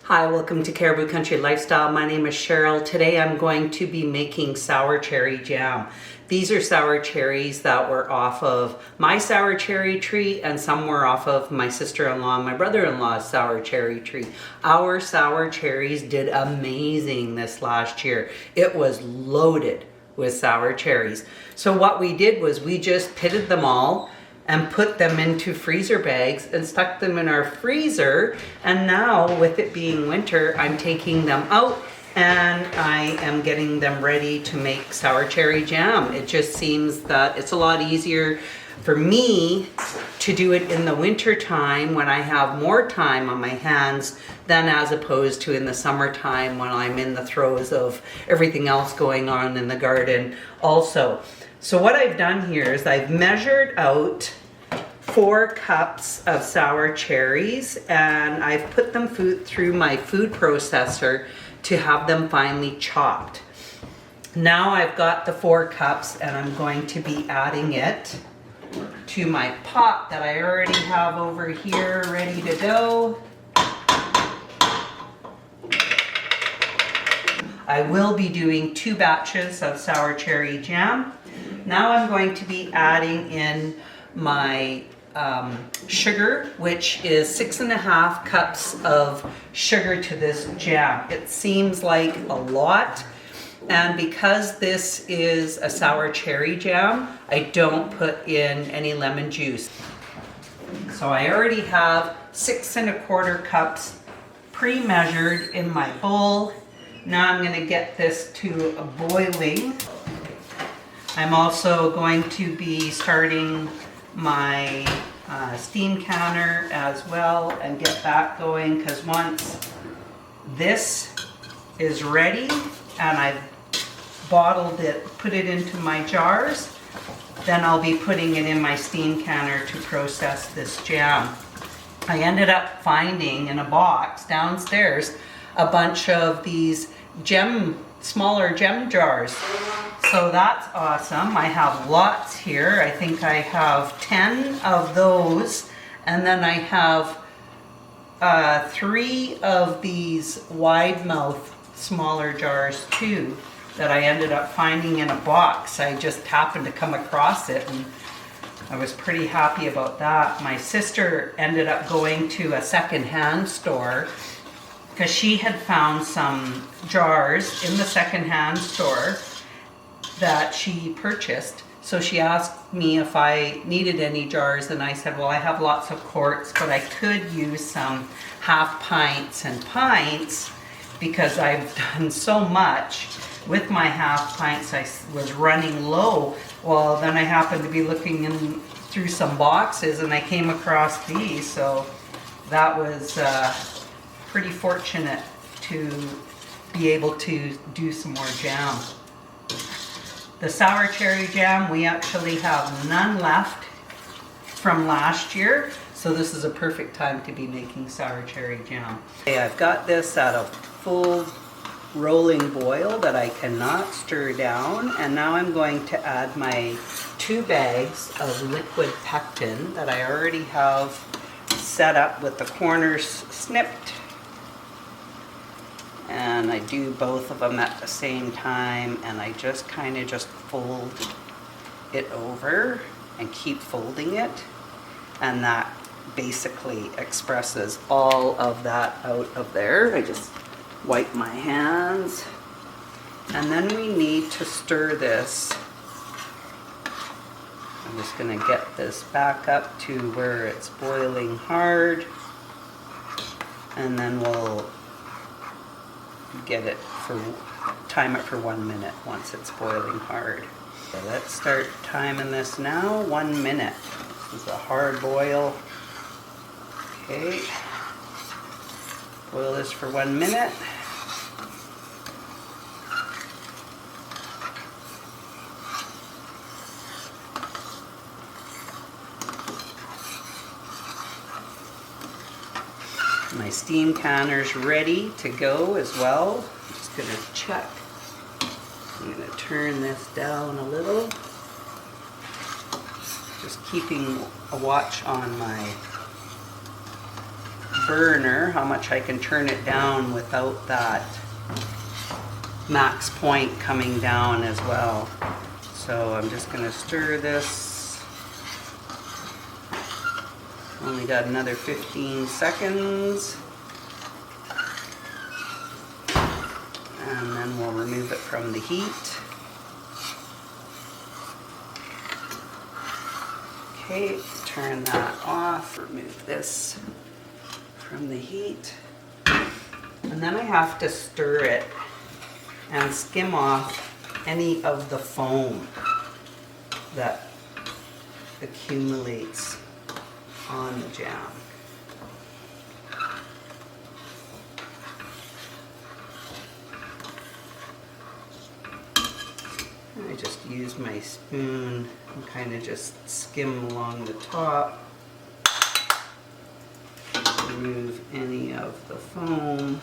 Hi, welcome to Caribou Country Lifestyle. My name is Cheryl. Today I'm going to be making sour cherry jam. These are sour cherries that were off of my sour cherry tree, and some were off of my sister-in-law and my brother-in-law's sour cherry tree. Our sour cherries did amazing this last year. It was loaded with sour cherries. So what we did was we just pitted them all and put them into freezer bags and stuck them in our freezer. And now, with it being winter, I'm taking them out and I am getting them ready to make sour cherry jam. It just seems that it's a lot easier for me to do it in the winter time when I have more time on my hands than as opposed to in the summertime when I'm in the throes of everything else going on in the garden also. So what I've done here is I've measured out 4 cups of sour cherries and I've put them through my food processor to have them finely chopped. Now I've got the 4 cups and I'm going to be adding it to my pot that I already have over here ready to go. I will be doing 2 batches of sour cherry jam. Now I'm going to be adding in my sugar, which is 6.5 cups of sugar to this jam. It seems like a lot, and because this is a sour cherry jam, I don't put in any lemon juice. So I already have 6.25 cups pre-measured in my bowl. Now I'm going to get this to a boiling. I'm also going to be starting my steam counter as well and get that going, because once this is ready and I've bottled it, put it into my jars, then I'll be putting it in my steam counter to process this jam. I ended up finding in a box downstairs a bunch of these smaller gem jars. So that's awesome. I have lots here. I think I have 10 of those, and then I have 3 of these wide mouth smaller jars too that I ended up finding in a box. I just happened to come across it and I was pretty happy about that. My sister ended up going to a secondhand store because she had found some jars in the secondhand store that she purchased. So she asked me if I needed any jars, and I said, well, I have lots of quarts, but I could use some half pints and pints because I've done so much with my half pints. I was running low. Well, then I happened to be looking through some boxes and I came across these, so that was pretty fortunate to be able to do some more jam. The sour cherry jam, we actually have none left from last year, so this is a perfect time to be making sour cherry jam. Okay, I've got this at a full rolling boil that I cannot stir down, and now I'm going to add my 2 bags of liquid pectin that I already have set up with the corners snipped. And I do both of them at the same time, and I just kind of fold it over and keep folding it, and that basically expresses all of that out of there. I just wipe my hands, and then we need to stir this. I'm just going to get this back up to where it's boiling hard, and then we'll time it for 1 minute once it's boiling hard. So let's start timing this now. 1 minute. This is a hard boil. Okay. Boil this for 1 minute. My steam counter's ready to go as well. I'm just going to check. I'm going to turn this down a little. Just keeping a watch on my burner, how much I can turn it down without that max point coming down as well. So I'm just going to stir this. Only got another 15 seconds. And then we'll remove it from the heat. Okay, turn that off. Remove this from the heat. And then I have to stir it and skim off any of the foam that accumulates on the jam. I just use my spoon and kind of just skim along the top, remove any of the foam.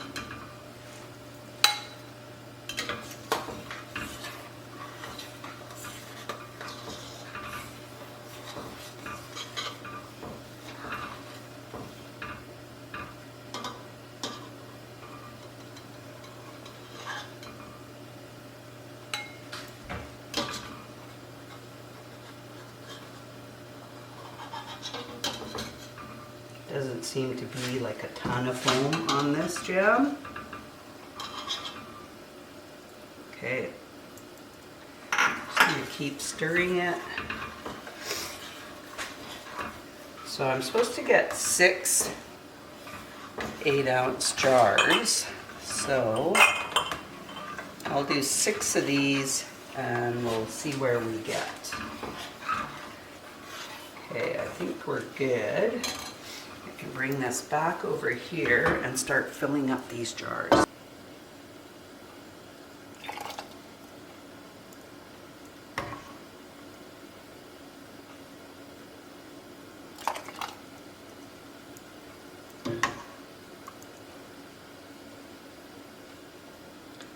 Doesn't seem to be like a ton of foam on this jam. Okay, just gonna keep stirring it. So I'm supposed to get 6 8-ounce jars. So I'll do 6 of these and we'll see where we get. Okay, I think we're good. I can bring this back over here and start filling up these jars.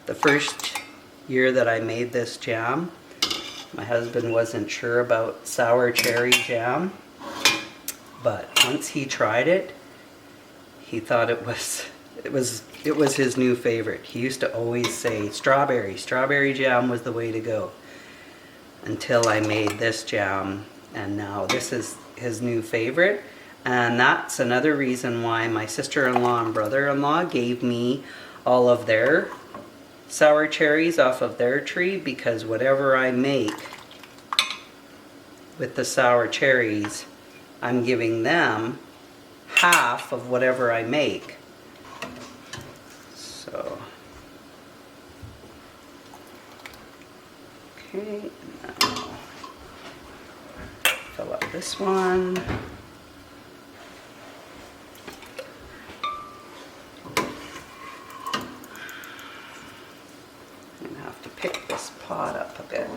The first year that I made this jam, my husband wasn't sure about sour cherry jam. But once he tried it, he thought it was his new favorite. He used to always say strawberry jam was the way to go. Until I made this jam, and now this is his new favorite. And that's another reason why my sister-in-law and brother-in-law gave me all of their sour cherries off of their tree, because whatever I make with the sour cherries, I'm giving them half of whatever I make. So, okay, now fill up this one. I'm gonna have to pick this pot up a bit.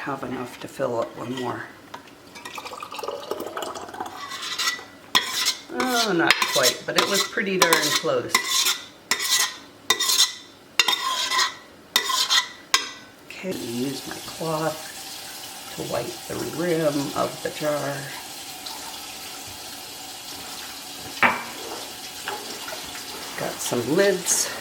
Have enough to fill up one more. Oh, not quite, but it was pretty darn close. Okay, use my cloth to wipe the rim of the jar. Got some lids.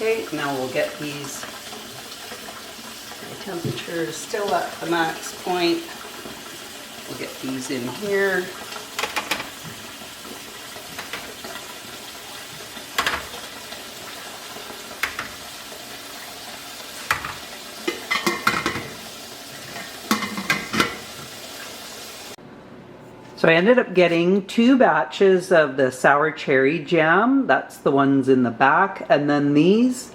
Okay, now we'll get these. The temperature is still at the max point. We'll get these in here. So I ended up getting 2 batches of the sour cherry jam. That's the ones in the back. And then these,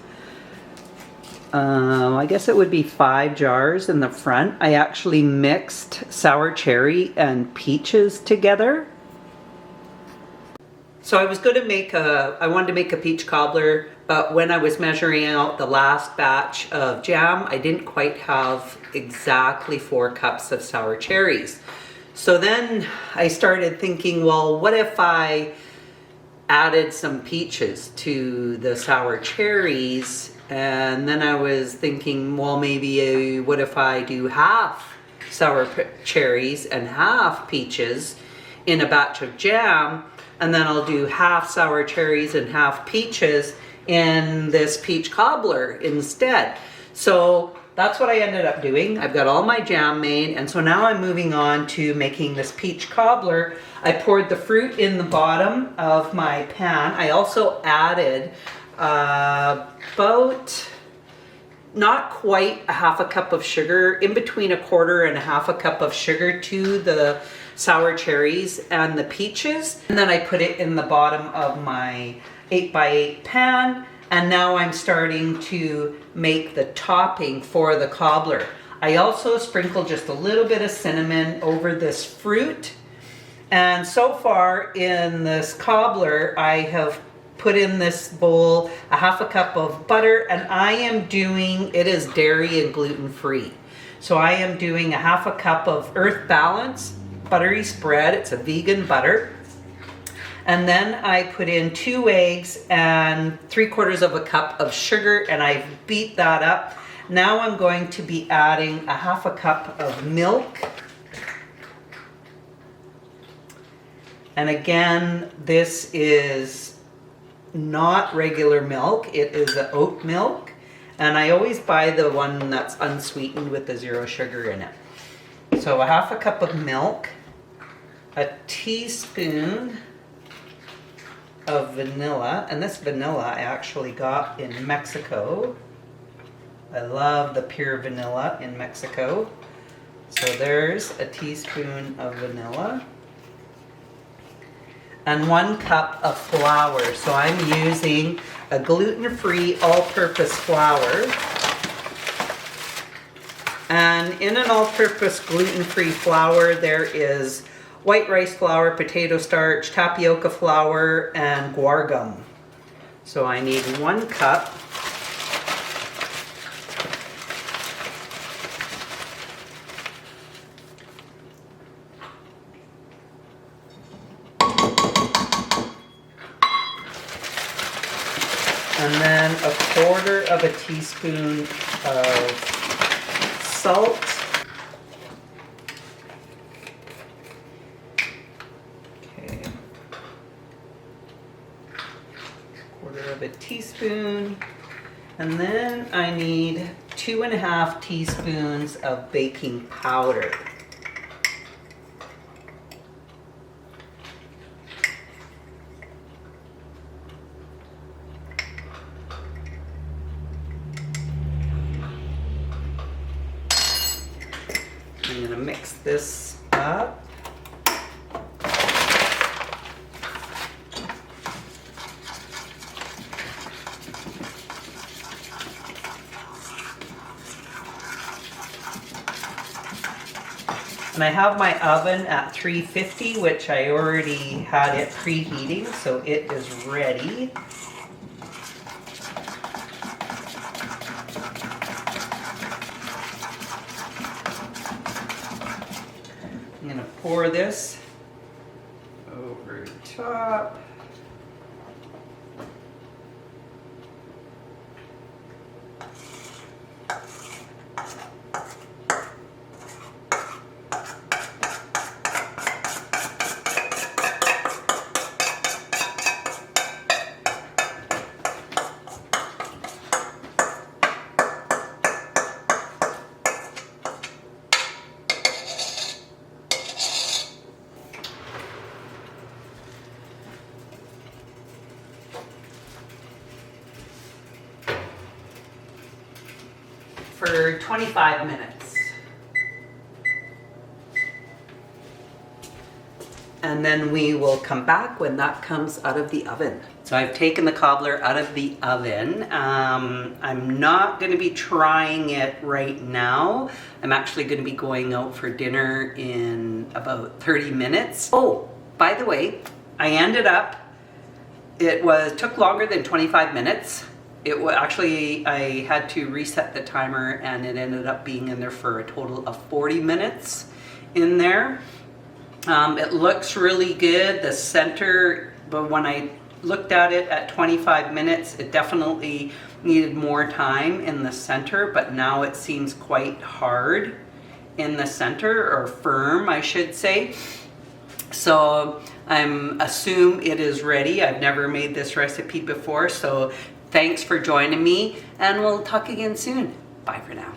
I guess it would be 5 jars in the front. I actually mixed sour cherry and peaches together. So I was going to make I wanted to make a peach cobbler, but when I was measuring out the last batch of jam, I didn't quite have exactly 4 cups of sour cherries. So then I started thinking, well, what if I added some peaches to the sour cherries? And then I was thinking, well, maybe what if I do half sour cherries and half peaches in a batch of jam? And then I'll do half sour cherries and half peaches in this peach cobbler instead. So that's what I ended up doing. I've got all my jam made, and so now I'm moving on to making this peach cobbler. I poured the fruit in the bottom of my pan. I also added about not quite a half a cup of sugar, in between a quarter and a half a cup of sugar to the sour cherries and the peaches. And then I put it in the bottom of my 8x8 pan. And now I'm starting to make the topping for the cobbler. I also sprinkled just a little bit of cinnamon over this fruit. And so far in this cobbler, I have put in this bowl a half a cup of butter, and I am doing, it is dairy and gluten-free. So I am doing a half a cup of Earth Balance buttery spread. It's a vegan butter. And then I put in 2 eggs and 3/4 of a cup of sugar, and I've beat that up. Now I'm going to be adding a half a cup of milk. And again, this is not regular milk, it is the oat milk. And I always buy the one that's unsweetened with the 0 sugar in it. So a half a cup of milk, a teaspoon of vanilla, and this vanilla I actually got in Mexico. I love the pure vanilla in Mexico. So there's a teaspoon of vanilla. And 1 cup of flour. So I'm using a gluten-free all-purpose flour. And in an all-purpose gluten-free flour, there is white rice flour, potato starch, tapioca flour, and guar gum. So I need 1 cup. And then a 1/4 of a teaspoon of salt. Okay. 1/4 of a teaspoon. And then I need 2.5 teaspoons of baking powder. I'm going to mix this up. And I have my oven at 350, which I already had it preheating, so it is ready. I'm going to pour this over top. For 25 minutes. and then we will come back when that comes out of the oven. So I've taken the cobbler out of the oven. I'm not going to be trying it right now. I'm actually going to be going out for dinner in about 30 minutes. Oh, by the way, I ended up, took longer than 25 minutes. It was actually, I had to reset the timer and it ended up being in there for a total of 40 minutes in there. It looks really good. The center, but when I looked at it at 25 minutes, it definitely needed more time in the center, but now it seems quite hard in the center, or firm, I should say. So I'm assume it is ready. I've never made this recipe before, so thanks for joining me, and we'll talk again soon. Bye for now.